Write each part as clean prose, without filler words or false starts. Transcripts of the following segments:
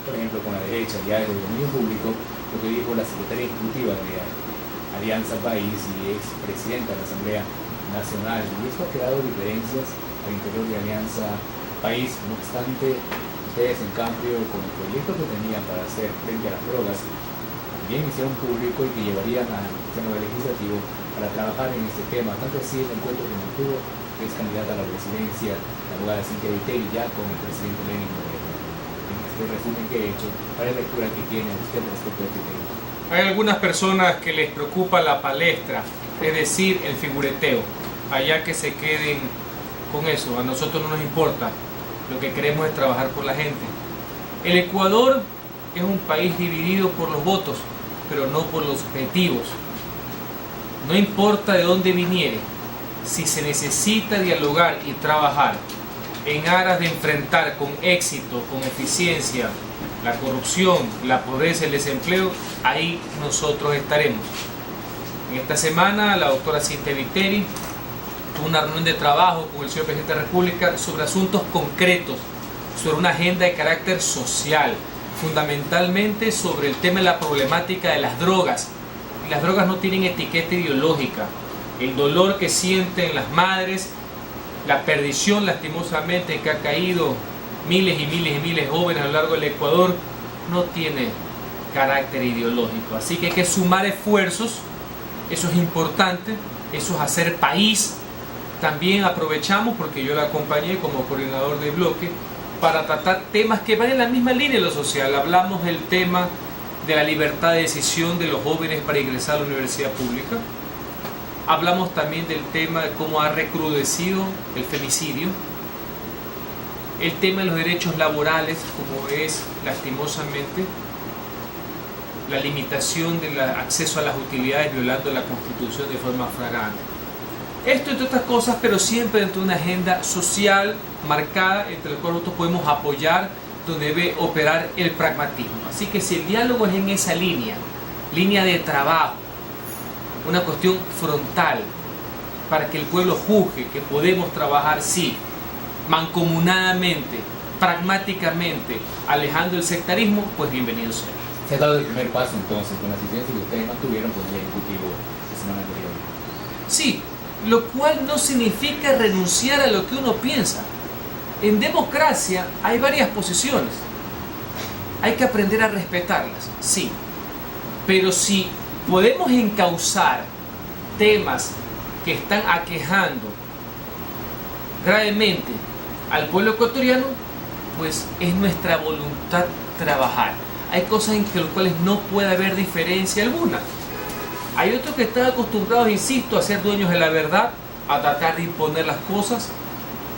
por ejemplo, con la derecha, ya de dominio público, lo que dijo la secretaria ejecutiva de Alianza País y expresidenta de la Asamblea Nacional. Y esto ha creado diferencias al interior de Alianza País. No obstante, ustedes, en cambio, con el proyecto que tenían para hacer frente a las drogas, también hicieron público y que llevarían al seno legislativo para trabajar en este tema. Tanto así el encuentro que mantuvo, que es candidata a la presidencia, la abogada Cintia Viteri, ya con el presidente Lenín Moreno. En este resumen que he hecho, ¿cuál es la lectura que tiene usted respecto a este tema? Hay algunas personas que les preocupa la palestra, es decir, el figureteo. Allá que se queden con eso, a nosotros no nos importa. Lo que queremos es trabajar por la gente. El Ecuador es un país dividido por los votos, pero no por los objetivos. No importa de dónde viniere, si se necesita dialogar y trabajar en aras de enfrentar con éxito, con eficiencia, la corrupción, la pobreza y el desempleo, ahí nosotros estaremos. En esta semana la doctora Cintia Viteri tuvo una reunión de trabajo con el señor presidente de la República sobre asuntos concretos, sobre una agenda de carácter social, fundamentalmente sobre el tema de la problemática de las drogas. Y las drogas no tienen etiqueta ideológica. El dolor que sienten las madres, la perdición lastimosamente que ha caído miles y miles y miles de jóvenes a lo largo del Ecuador, no tiene carácter ideológico. Así que hay que sumar esfuerzos, eso es importante, eso es hacer país. También aprovechamos, porque yo la acompañé como coordinador de bloque, para tratar temas que van en la misma línea de lo social. Hablamos del tema de la libertad de decisión de los jóvenes para ingresar a la universidad pública. Hablamos también del tema de cómo ha recrudecido el femicidio. El tema de los derechos laborales, como es lastimosamente la limitación del acceso a las utilidades violando la Constitución de forma flagrante. Esto entre otras cosas, pero siempre dentro de una agenda social marcada, entre la cual nosotros podemos apoyar, donde debe operar el pragmatismo. Así que si el diálogo es en esa línea de trabajo, una cuestión frontal, para que el pueblo juzgue que podemos trabajar, sí, mancomunadamente, pragmáticamente, alejando el sectarismo, pues bienvenido sea. Se ha dado el primer paso entonces con la asistencia que ustedes mantuvieron con el Ejecutivo la semana anterior. Sí, lo cual no significa renunciar a lo que uno piensa. En democracia hay varias posiciones. Hay que aprender a respetarlas, sí. Pero si podemos encauzar temas que están aquejando gravemente al pueblo ecuatoriano, pues es nuestra voluntad trabajar. Hay cosas en las cuales no puede haber diferencia alguna. Hay otros que están acostumbrados, insisto, a ser dueños de la verdad, a tratar de imponer las cosas,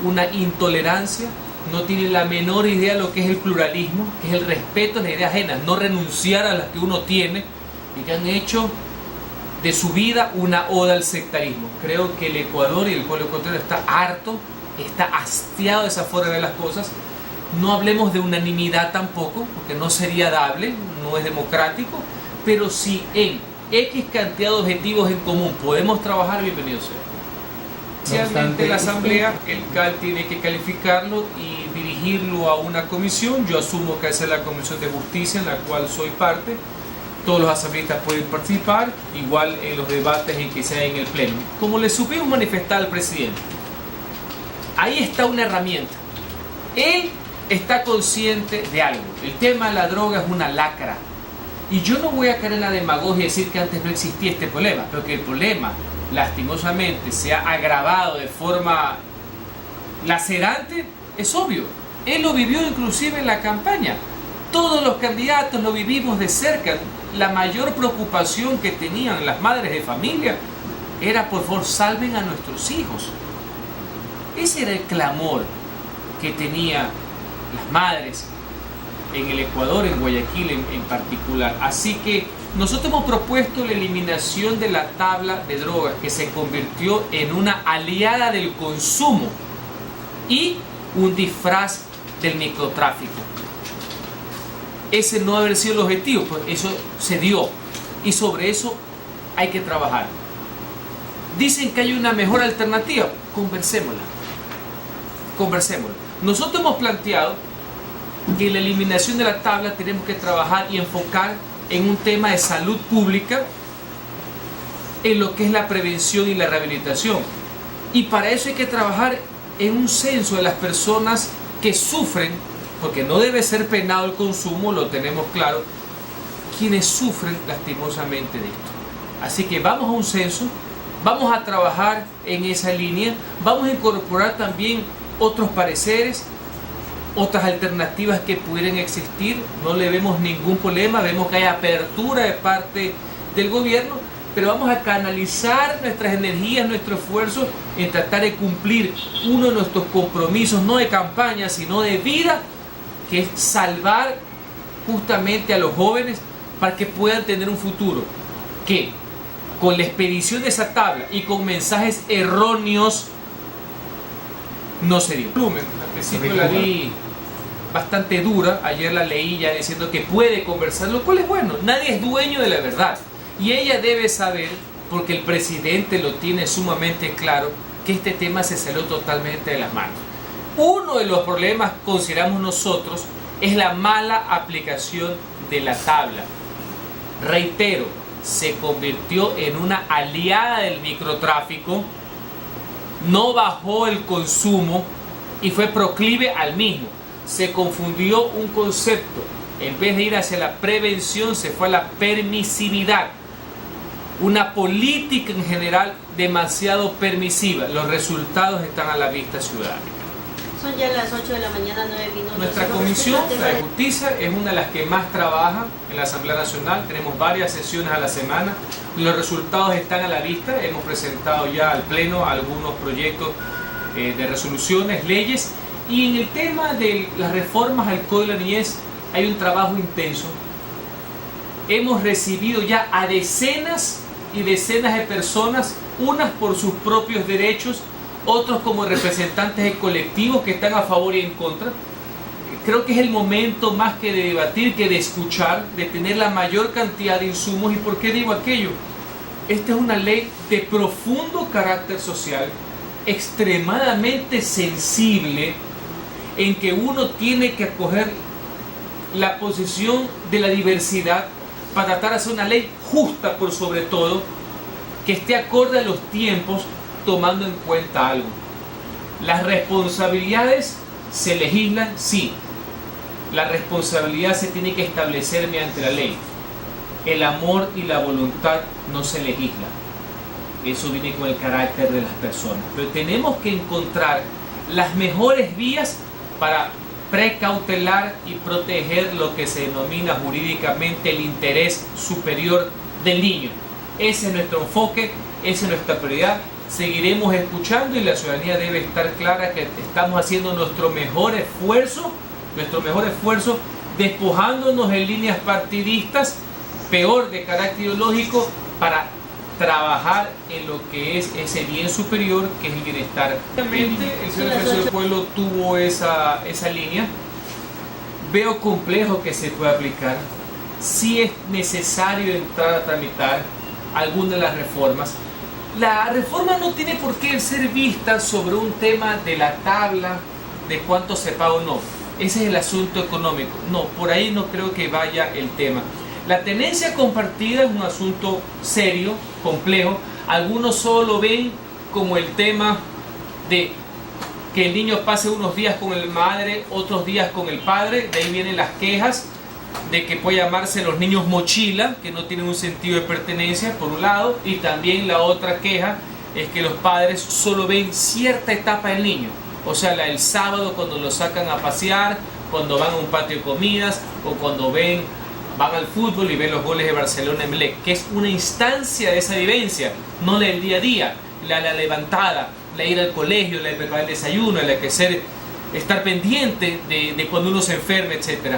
una intolerancia, no tienen la menor idea de lo que es el pluralismo, que es el respeto a las ideas ajenas, no renunciar a las que uno tiene, y que han hecho de su vida una oda al sectarismo. Creo que el Ecuador y el pueblo ecuatoriano está harto, está hastiado de esa forma de ver las cosas. No hablemos de unanimidad tampoco, porque no sería dable, no es democrático, pero si en X cantidad de objetivos en común podemos trabajar, bienvenido sea. Especialmente la Asamblea, el CAL tiene que calificarlo y dirigirlo a una comisión. Yo asumo que esa es la Comisión de Justicia, en la cual soy parte. Todos los asambleístas pueden participar, igual en los debates en que sea en el pleno. Como le supimos manifestar al presidente, ahí está una herramienta. Él está consciente de algo. El tema de la droga es una lacra. Y yo no voy a caer en la demagogia y decir que antes no existía este problema, pero que el problema, lastimosamente, se ha agravado de forma lacerante, es obvio. Él lo vivió inclusive en la campaña. Todos los candidatos lo vivimos de cerca. La mayor preocupación que tenían las madres de familia era, por favor, salven a nuestros hijos. Ese era el clamor que tenían las madres en el Ecuador, en Guayaquil en particular. Así que nosotros hemos propuesto la eliminación de la tabla de drogas, que se convirtió en una aliada del consumo y un disfraz del microtráfico. Ese no haber sido el objetivo, pues eso se dio y sobre eso hay que trabajar. Dicen que hay una mejor alternativa, conversémosla. Nosotros hemos planteado que en la eliminación de la tabla tenemos que trabajar y enfocar en un tema de salud pública, en lo que es la prevención y la rehabilitación. Y para eso hay que trabajar en un censo de las personas que sufren, porque no debe ser penado el consumo, lo tenemos claro, quienes sufren lastimosamente de esto. Así que vamos a un censo, vamos a trabajar en esa línea, vamos a incorporar también otros pareceres, otras alternativas que pudieran existir. No le vemos ningún problema, vemos que hay apertura de parte del gobierno, pero vamos a canalizar nuestras energías, nuestro esfuerzo en tratar de cumplir uno de nuestros compromisos, no de campaña, sino de vida, que es salvar justamente a los jóvenes para que puedan tener un futuro, que con la expedición de esa tabla y con mensajes erróneos no se dio. Al principio la vi bastante dura, ayer la leí ya diciendo que puede conversar, lo cual es bueno, nadie es dueño de la verdad y ella debe saber, porque el presidente lo tiene sumamente claro, que este tema se salió totalmente de las manos. Uno de los problemas, consideramos nosotros, es la mala aplicación de la tabla. Reitero, se convirtió en una aliada del microtráfico, no bajó el consumo y fue proclive al mismo. Se confundió un concepto, en vez de ir hacia la prevención se fue a la permisividad, una política en general demasiado permisiva. Los resultados están a la vista ciudadana. Son ya las 8 de la mañana, 9 minutos. Nuestra comisión, la de justicia, es una de las que más trabaja en la Asamblea Nacional. Tenemos varias sesiones a la semana. Los resultados están a la vista. Hemos presentado ya al Pleno algunos proyectos de resoluciones, leyes. Y en el tema de las reformas al Código de la Niñez hay un trabajo intenso. Hemos recibido ya a decenas y decenas de personas, unas por sus propios derechos, otros como representantes de colectivos que están a favor y en contra. Creo que es el momento más que de debatir, que de escuchar, de tener la mayor cantidad de insumos. ¿Y por qué digo aquello? Esta es una ley de profundo carácter social, extremadamente sensible, en que uno tiene que acoger la posición de la diversidad para tratar de hacer una ley justa por sobre todo, que esté acorde a los tiempos, tomando en cuenta algo. Las responsabilidades se legislan, sí. La responsabilidad se tiene que establecer mediante la ley. El amor y la voluntad no se legisla. Eso viene con el carácter de las personas. Pero tenemos que encontrar las mejores vías para precautelar y proteger lo que se denomina jurídicamente el interés superior del niño. Ese es nuestro enfoque, esa es nuestra prioridad. Seguiremos escuchando y la ciudadanía debe estar clara que estamos haciendo nuestro mejor esfuerzo, despojándonos en líneas partidistas, peor de carácter ideológico, para trabajar en lo que es ese bien superior, que es el bienestar. Obviamente el señor defensor del pueblo tuvo esa línea. Veo complejo que se pueda aplicar. Sí es necesario entrar a tramitar algunas de las reformas. La reforma no tiene por qué ser vista sobre un tema de la tabla, de cuánto se paga o no. Ese es el asunto económico. No, por ahí no creo que vaya el tema. La tenencia compartida es un asunto serio, complejo. Algunos solo lo ven como el tema de que el niño pase unos días con la madre, otros días con el padre. De ahí vienen las quejas de que puede llamarse los niños mochila, que no tienen un sentido de pertenencia, por un lado. Y también la otra queja es que los padres solo ven cierta etapa del niño. O sea, el sábado cuando lo sacan a pasear, cuando van a un patio de comidas, o cuando van al fútbol y ven los goles de Barcelona en Melec, que es una instancia de esa vivencia, no la del día a día, la levantada, la ir al colegio, la de preparar el desayuno, la de estar pendiente de cuando uno se enferma, etc.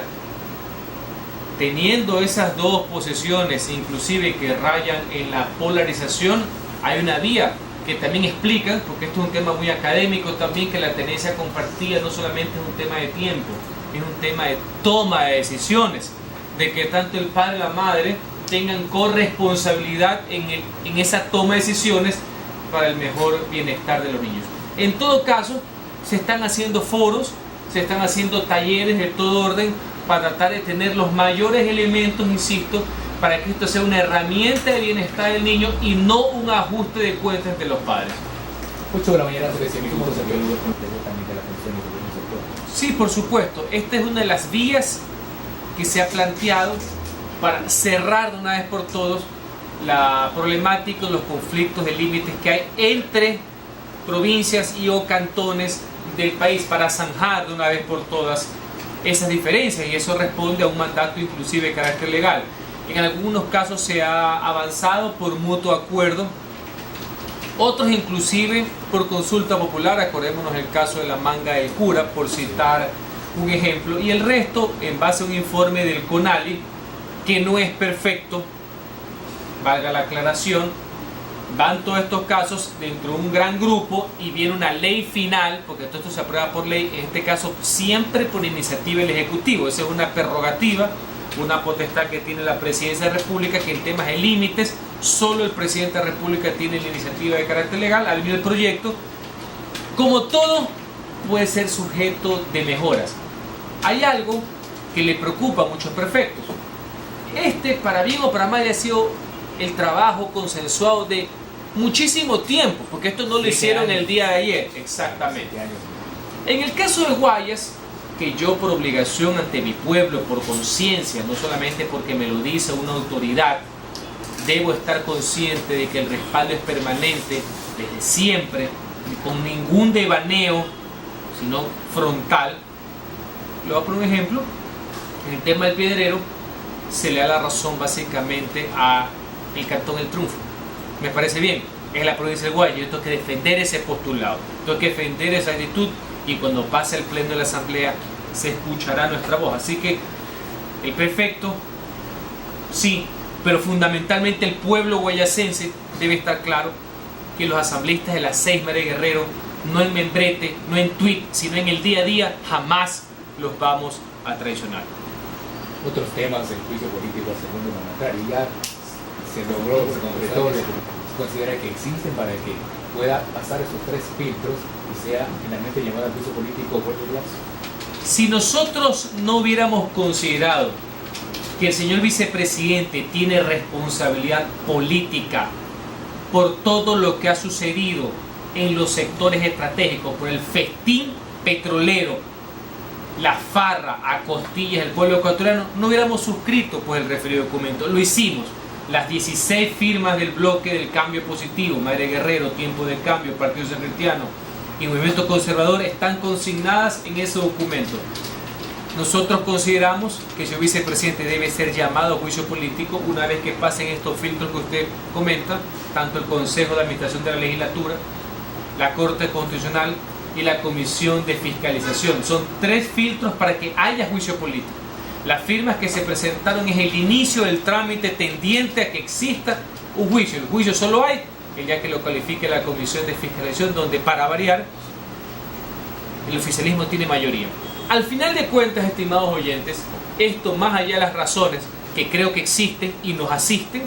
Teniendo esas dos posiciones, inclusive que rayan en la polarización, hay una vía que también explican, porque esto es un tema muy académico también, que la tenencia compartida no solamente es un tema de tiempo, es un tema de toma de decisiones, de que tanto el padre y la madre tengan corresponsabilidad en esa toma de decisiones para el mejor bienestar de los niños. En todo caso, se están haciendo foros, se están haciendo talleres de todo orden para tratar de tener los mayores elementos, insisto, para que esto sea una herramienta de bienestar del niño y no un ajuste de cuentas entre los padres. 8 de la mañana, 13 minutos, se luego completamente la función del sector. Sí, por supuesto. Esta es una de las vías que se ha planteado para cerrar de una vez por todos la problemática, los conflictos de límites que hay entre provincias y o cantones del país, para zanjar de una vez por todas esas diferencias, y eso responde a un mandato inclusive de carácter legal. En algunos casos se ha avanzado por mutuo acuerdo, otros inclusive por consulta popular, acordémonos el caso de la Manga del Cura, por citar un ejemplo, y el resto en base a un informe del CONALI, que no es perfecto, valga la aclaración. Van todos estos casos dentro de un gran grupo y viene una ley final, porque todo esto se aprueba por ley, en este caso siempre por iniciativa del Ejecutivo. Esa es una prerrogativa, una potestad que tiene la Presidencia de la República, que en temas de límites solo el Presidente de la República tiene la iniciativa de carácter legal, al mismo el proyecto. Como todo, puede ser sujeto de mejoras. Hay algo que le preocupa a muchos prefectos. Para bien o para mal, ha sido el trabajo consensuado de muchísimo tiempo, porque esto no lo hicieron el día de ayer. Exactamente. En el caso de Guayas, que yo por obligación ante mi pueblo, por conciencia, no solamente porque me lo dice una autoridad, debo estar consciente de que el respaldo es permanente desde siempre, con ningún devaneo, sino frontal. Le voy a poner un ejemplo. En el tema del Piedrero se le da la razón básicamente a el Cantón El Triunfo. Me parece bien, es la provincia del Guayas. Yo tengo que defender ese postulado, tengo que defender esa actitud, y cuando pase el pleno de la asamblea se escuchará nuestra voz. Así que el prefecto, sí, pero fundamentalmente el pueblo guayasense debe estar claro que los asambleístas de las 6 María Guerrero, no en membrete, no en tweet, sino en el día a día, jamás los vamos a traicionar. Otros temas, el juicio político al segundo mandatario, ya se logró, se concretó, se considera que existen para que pueda pasar esos 3 filtros y sea finalmente llamado al juicio político por el plazo. Si nosotros no hubiéramos considerado que el señor vicepresidente tiene responsabilidad política por todo lo que ha sucedido en los sectores estratégicos, por el festín petrolero, la farra a costillas del pueblo ecuatoriano, no hubiéramos suscrito pues el referido documento. Lo hicimos. Las 16 firmas del bloque del Cambio Positivo, Madre Guerrero, Tiempo del Cambio, Partido Social Cristiano y Movimiento Conservador, están consignadas en ese documento. Nosotros consideramos que el señor vicepresidente debe ser llamado a juicio político una vez que pasen estos filtros que usted comenta, tanto el Consejo de Administración de la Legislatura, la Corte Constitucional y la Comisión de Fiscalización. Son 3 filtros para que haya juicio político. Las firmas que se presentaron es el inicio del trámite tendiente a que exista un juicio. El juicio solo hay el día que lo califique la Comisión de Fiscalización, donde, para variar, el oficialismo tiene mayoría. Al final de cuentas, estimados oyentes, esto, más allá de las razones que creo que existen y nos asisten,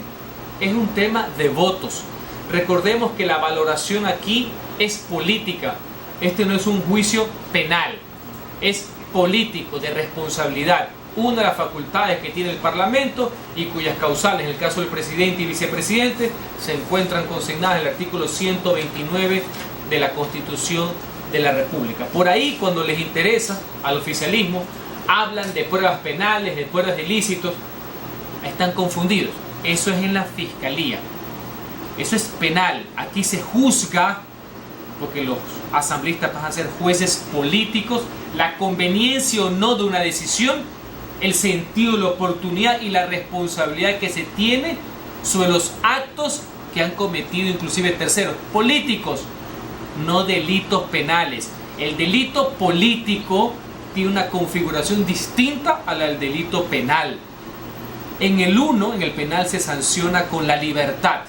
es un tema de votos. Recordemos que la valoración aquí es política. Este no es un juicio penal, es político, de responsabilidad. Una de las facultades que tiene el Parlamento y cuyas causales, en el caso del presidente y vicepresidente, se encuentran consignadas en el artículo 129 de la Constitución de la República. Por ahí, cuando les interesa al oficialismo, hablan de pruebas penales, de pruebas de ilícitos. Están confundidos. Eso es en la Fiscalía. Eso es penal. Aquí se juzga, porque los asambleístas van a ser jueces políticos, la conveniencia o no de una decisión, el sentido de la oportunidad y la responsabilidad que se tiene sobre los actos que han cometido inclusive terceros, políticos, no delitos penales. El delito político tiene una configuración distinta a la del delito penal. En el uno, en el penal, se sanciona con la libertad.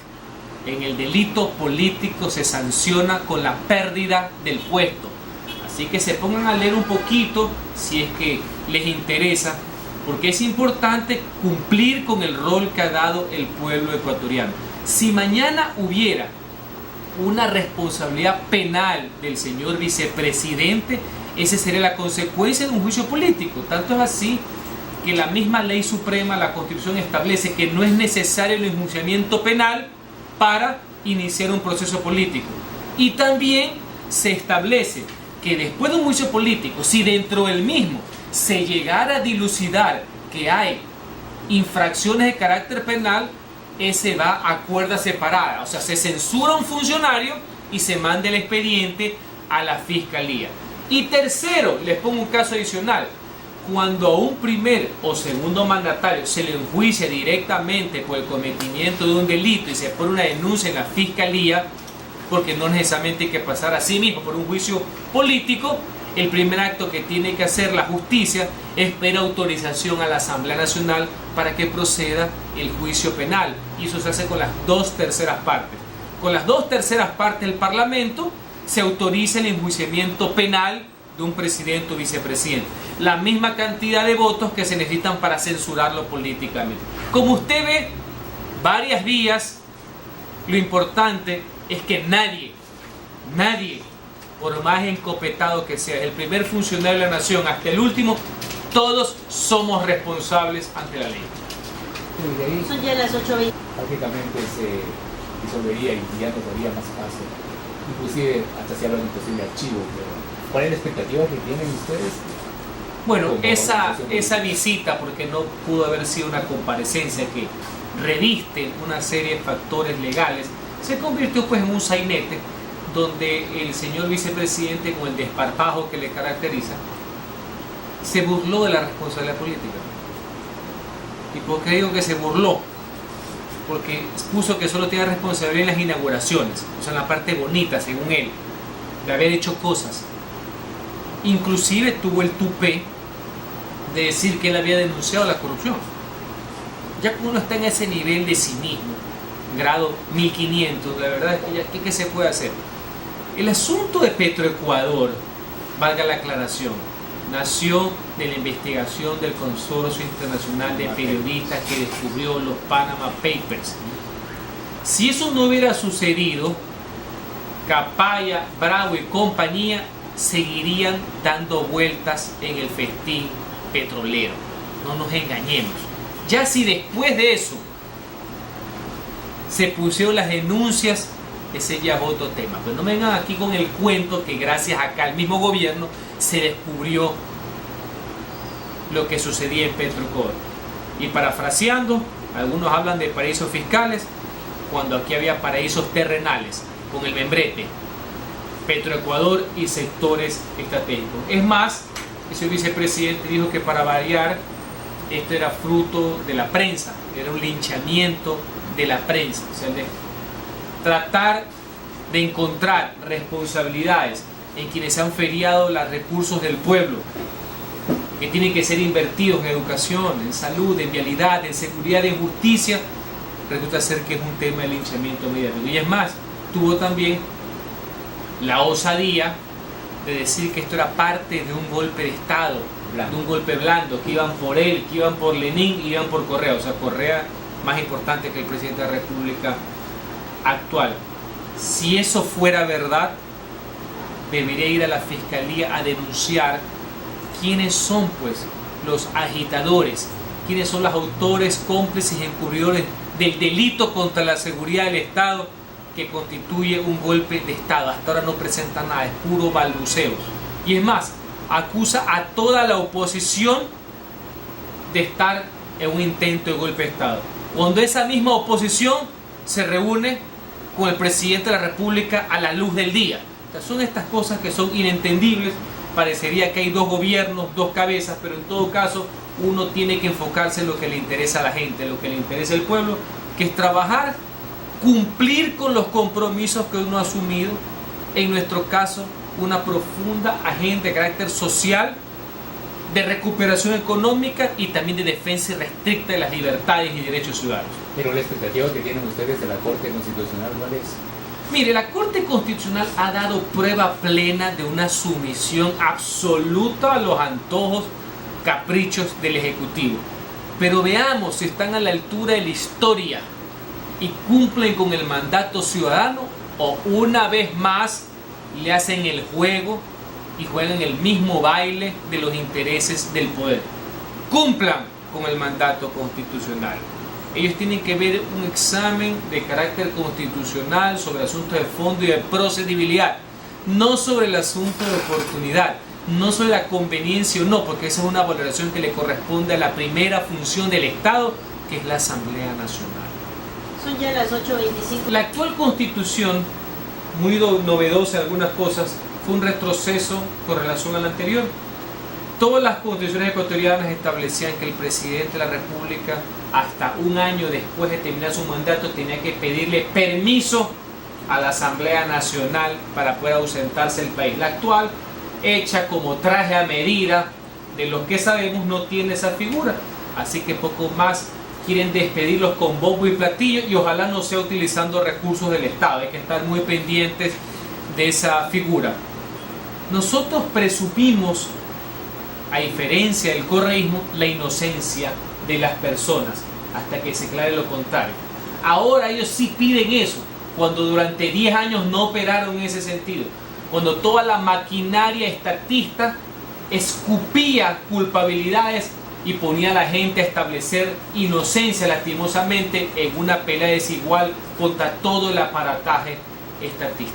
En el delito político se sanciona con la pérdida del puesto. Así que se pongan a leer un poquito si es que les interesa, porque es importante cumplir con el rol que ha dado el pueblo ecuatoriano. Si mañana hubiera una responsabilidad penal del señor vicepresidente, esa sería la consecuencia de un juicio político. Tanto es así que la misma ley suprema, la Constitución, establece que no es necesario el enjuiciamiento penal para iniciar un proceso político. Y también se establece que después de un juicio político, si dentro del mismo se llegara a dilucidar que hay infracciones de carácter penal, ese va a cuerda separada. O sea, se censura a un funcionario y se manda el expediente a la fiscalía. Y tercero, les pongo un caso adicional. Cuando a un primer o segundo mandatario se le enjuicia directamente por el cometimiento de un delito y se pone una denuncia en la fiscalía, porque no necesariamente hay que pasar a sí mismo por un juicio político, el primer acto que tiene que hacer la justicia es pedir autorización a la Asamblea Nacional para que proceda el juicio penal. Y eso se hace con las 2/3 partes. Con las 2/3 partes del Parlamento se autoriza el enjuiciamiento penal de un presidente o vicepresidente. La misma cantidad de votos que se necesitan para censurarlo políticamente. Como usted ve, varias vías. Lo importante es que nadie, por más encopetado que sea, el primer funcionario de la nación hasta el último, todos somos responsables ante la ley. Y de ahí, Son ya las 8:20. prácticamente se disolvería y ya no daría más paso. Inclusive hasta se habla de un posible archivo. Pero ¿cuál es la expectativa que tienen ustedes? Bueno, Como esa visita, porque no pudo haber sido una comparecencia que reviste una serie de factores legales, se convirtió pues en un sainete donde el señor vicepresidente, con el desparpajo que le caracteriza, se burló de la responsabilidad política. ¿Y por qué digo que se burló? Porque expuso que solo tiene responsabilidad en las inauguraciones, o sea, en la parte bonita, según él, de haber hecho cosas. Inclusive tuvo el tupé de decir que él había denunciado la corrupción. Ya que uno está en ese nivel de cinismo, grado 1500, la verdad es que ya, ¿qué se puede hacer? El asunto de Petroecuador, valga la aclaración, nació de la investigación del Consorcio Internacional de Periodistas que descubrió los Panama Papers. Si eso no hubiera sucedido, Capaya, Bravo y compañía seguirían dando vueltas en el festín petrolero. No nos engañemos. Ya si después de eso se pusieron las denuncias, ese ya es otro tema. Pero no me vengan aquí con el cuento que gracias acá al mismo gobierno se descubrió lo que sucedía en Petroecuador. Y parafraseando, algunos hablan de paraísos fiscales, cuando aquí había paraísos terrenales, con el membrete, Petroecuador y sectores estratégicos. Es más, ese vicepresidente dijo que para variar, esto era fruto de la prensa, era un linchamiento de la prensa. O sea, de tratar de encontrar responsabilidades en quienes han feriado los recursos del pueblo, que tienen que ser invertidos en educación, en salud, en vialidad, en seguridad, en justicia, resulta ser que es un tema de linchamiento mediático. Y es más, tuvo también la osadía de decir que esto era parte de un golpe de Estado, de un golpe blando, que iban por él, que iban por Lenin y iban por Correa. O sea, Correa más importante que el presidente de la República actual. Si eso fuera verdad, debería ir a la fiscalía a denunciar quiénes son pues los agitadores, quiénes son los autores, cómplices y encubridores del delito contra la seguridad del Estado que constituye un golpe de Estado. Hasta ahora no presenta nada, es puro balbuceo. Y es más, acusa a toda la oposición de estar en un intento de golpe de Estado, cuando esa misma oposición se reúne con el presidente de la República a la luz del día. O sea, son estas cosas que son inentendibles. Parecería que hay dos gobiernos, dos cabezas, pero en todo caso uno tiene que enfocarse en lo que le interesa a la gente, lo que le interesa al pueblo, que es trabajar, cumplir con los compromisos que uno ha asumido, en nuestro caso una profunda agenda de carácter social, de recuperación económica y también de defensa irrestricta de las libertades y derechos ciudadanos. Pero la expectativa que tienen ustedes de la Corte Constitucional, ¿cuál es? Mire, la Corte Constitucional ha dado prueba plena de una sumisión absoluta a los antojos, caprichos del Ejecutivo. Pero veamos si están a la altura de la historia y cumplen con el mandato ciudadano, o una vez más le hacen el juego y juegan el mismo baile de los intereses del poder. Cumplan con el mandato constitucional. Ellos tienen que ver un examen de carácter constitucional sobre asuntos de fondo y de procedibilidad, no sobre el asunto de oportunidad, no sobre la conveniencia o no, porque esa es una valoración que le corresponde a la primera función del Estado, que es la Asamblea Nacional. Son ya las 8:25. La actual Constitución, muy novedosa en algunas cosas, fue un retroceso con relación a la anterior. Todas las constituciones ecuatorianas establecían que el presidente de la República, hasta un año después de terminar su mandato, tenía que pedirle permiso a la Asamblea Nacional para poder ausentarse del país. La actual, hecha como traje a medida de lo que sabemos, no tiene esa figura. Así que poco más quieren despedirlos con bombo y platillo, y ojalá no sea utilizando recursos del Estado. Hay que estar muy pendientes de esa figura. Nosotros presupimos, a diferencia del correísmo, la inocencia de las personas hasta que se aclare lo contrario. Ahora ellos sí piden eso, cuando durante 10 años no operaron en ese sentido, cuando toda la maquinaria estatista escupía culpabilidades y ponía a la gente a establecer inocencia lastimosamente en una pelea desigual contra todo el aparataje estatista.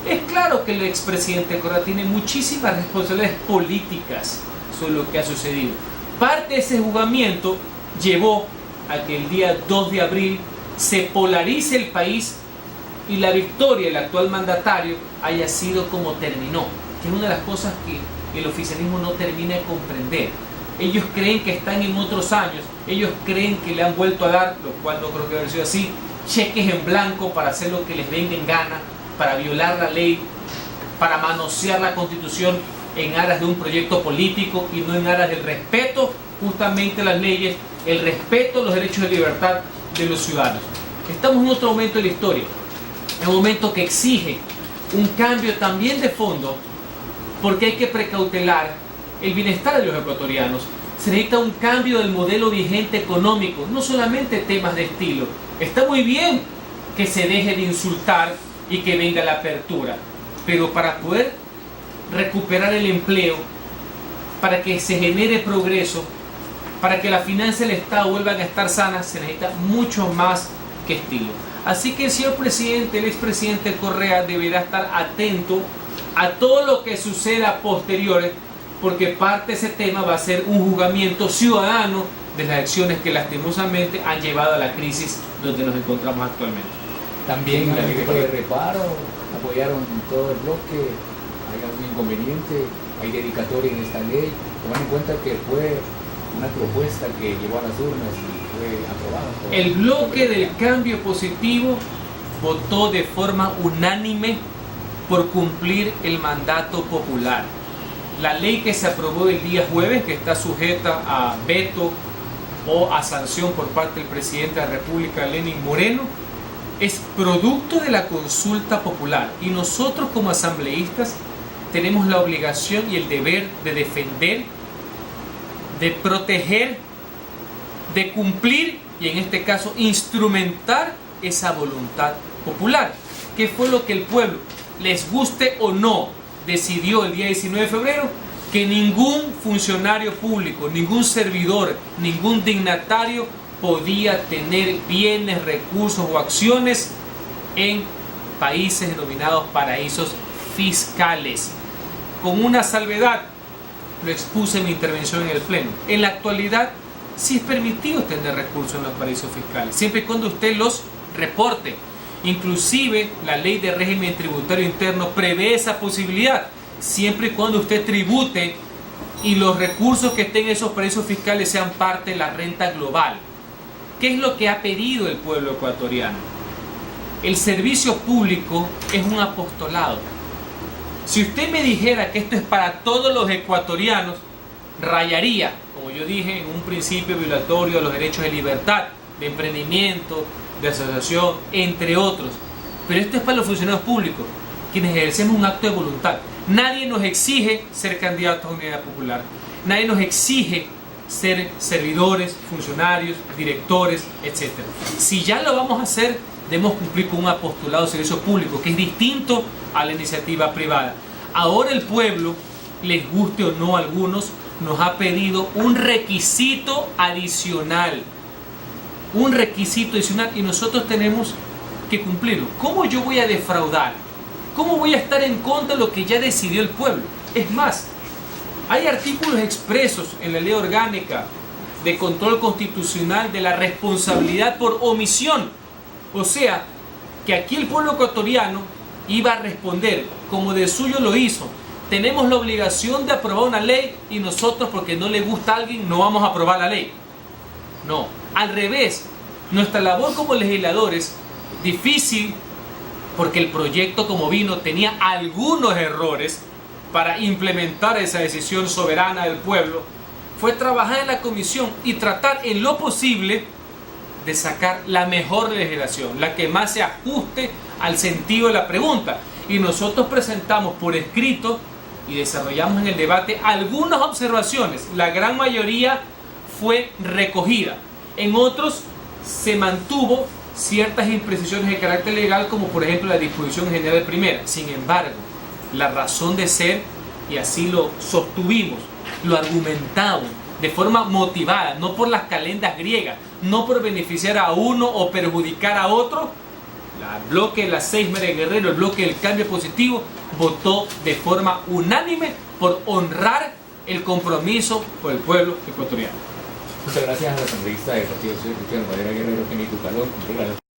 Es claro que el expresidente Correa tiene muchísimas responsabilidades políticas sobre lo que ha sucedido. Parte de ese juzgamiento llevó a que el día 2 de abril se polarice el país y la victoria del actual mandatario haya sido como terminó, que es una de las cosas que el oficialismo no termina de comprender. Ellos creen que están en otros años, ellos creen que le han vuelto a dar, lo cual no creo que haya sido así, cheques en blanco para hacer lo que les venga en gana, para violar la ley, para manosear la Constitución en aras de un proyecto político y no en aras del respeto justamente a las leyes, el respeto a los derechos de libertad de los ciudadanos. Estamos en otro momento de la historia, en un momento que exige un cambio también de fondo, porque hay que precautelar el bienestar de los ecuatorianos. Se necesita un cambio del modelo vigente económico, no solamente temas de estilo. Está muy bien que se deje de insultar y que venga la apertura, pero para poder recuperar el empleo, para que se genere progreso, para que las finanzas del Estado vuelvan a estar sanas, se necesita mucho más que estilo. Así que el señor presidente, el expresidente Correa, deberá estar atento a todo lo que suceda posteriores, porque parte de ese tema va a ser un juzgamiento ciudadano de las acciones que lastimosamente han llevado a la crisis donde nos encontramos actualmente. También la ley de reparo, apoyaron todo el bloque. ¿Hay algún inconveniente? ¿Hay dedicatoria en esta ley? Tomando en cuenta que fue una propuesta que llegó a las urnas y fue aprobada. El bloque del cambio positivo votó de forma unánime por cumplir el mandato popular. La ley que se aprobó el día jueves, que está sujeta a veto o a sanción por parte del presidente de la República, Lenín Moreno, es producto de la consulta popular, y nosotros como asambleístas tenemos la obligación y el deber de defender, de proteger, de cumplir y en este caso instrumentar esa voluntad popular, que fue lo que el pueblo, les guste o no, decidió el día 19 de febrero, que ningún funcionario público, ningún servidor, ningún dignatario podía tener bienes, recursos o acciones en países denominados paraísos fiscales. Con una salvedad, lo expuse en mi intervención en el Pleno. En la actualidad, sí es permitido tener recursos en los paraísos fiscales, siempre y cuando usted los reporte. Inclusive, la ley de régimen tributario interno prevé esa posibilidad, siempre y cuando usted tribute y los recursos que estén en esos paraísos fiscales sean parte de la renta global. ¿Qué es lo que ha pedido el pueblo ecuatoriano? El servicio público es un apostolado. Si usted me dijera que esto es para todos los ecuatorianos, rayaría, como yo dije, en un principio violatorio de los derechos de libertad, de emprendimiento, de asociación, entre otros. Pero esto es para los funcionarios públicos, quienes ejercemos un acto de voluntad. Nadie nos exige ser candidatos a unidad popular. Nadie nos exige ser servidores, funcionarios, directores, etc. Si ya lo vamos a hacer, debemos cumplir con un apostolado de servicio público, que es distinto a la iniciativa privada. Ahora el pueblo les guste o no a algunos, nos ha pedido un requisito adicional. Un requisito adicional y nosotros tenemos que cumplirlo. ¿Cómo yo voy a defraudar? ¿Cómo voy a estar en contra de lo que ya decidió el pueblo? Es más, hay artículos expresos en la ley orgánica de control constitucional de la responsabilidad por omisión. O sea, que aquí el pueblo ecuatoriano iba a responder como de suyo lo hizo. Tenemos la obligación de aprobar una ley y nosotros, porque no le gusta a alguien, no vamos a aprobar la ley. No, al revés. Nuestra labor como legisladores, difícil, porque el proyecto como vino tenía algunos errores para implementar esa decisión soberana del pueblo, fue trabajar en la comisión y tratar en lo posible de sacar la mejor legislación, la que más se ajuste al sentido de la pregunta. Y nosotros presentamos por escrito y desarrollamos en el debate algunas observaciones. La gran mayoría fue recogida. En otros se mantuvo ciertas imprecisiones de carácter legal, como por ejemplo la disposición general primera. Sin embargo, la razón de ser, y así lo sostuvimos, lo argumentamos de forma motivada, no por las calendas griegas, no por beneficiar a uno o perjudicar a otro. El bloque de las 6 María Guerrero, el bloque del cambio positivo, votó de forma unánime por honrar el compromiso por el pueblo ecuatoriano. Muchas gracias a la asambleísta del Partido Social Cristiano María Guerrero, Kenny Tucalón.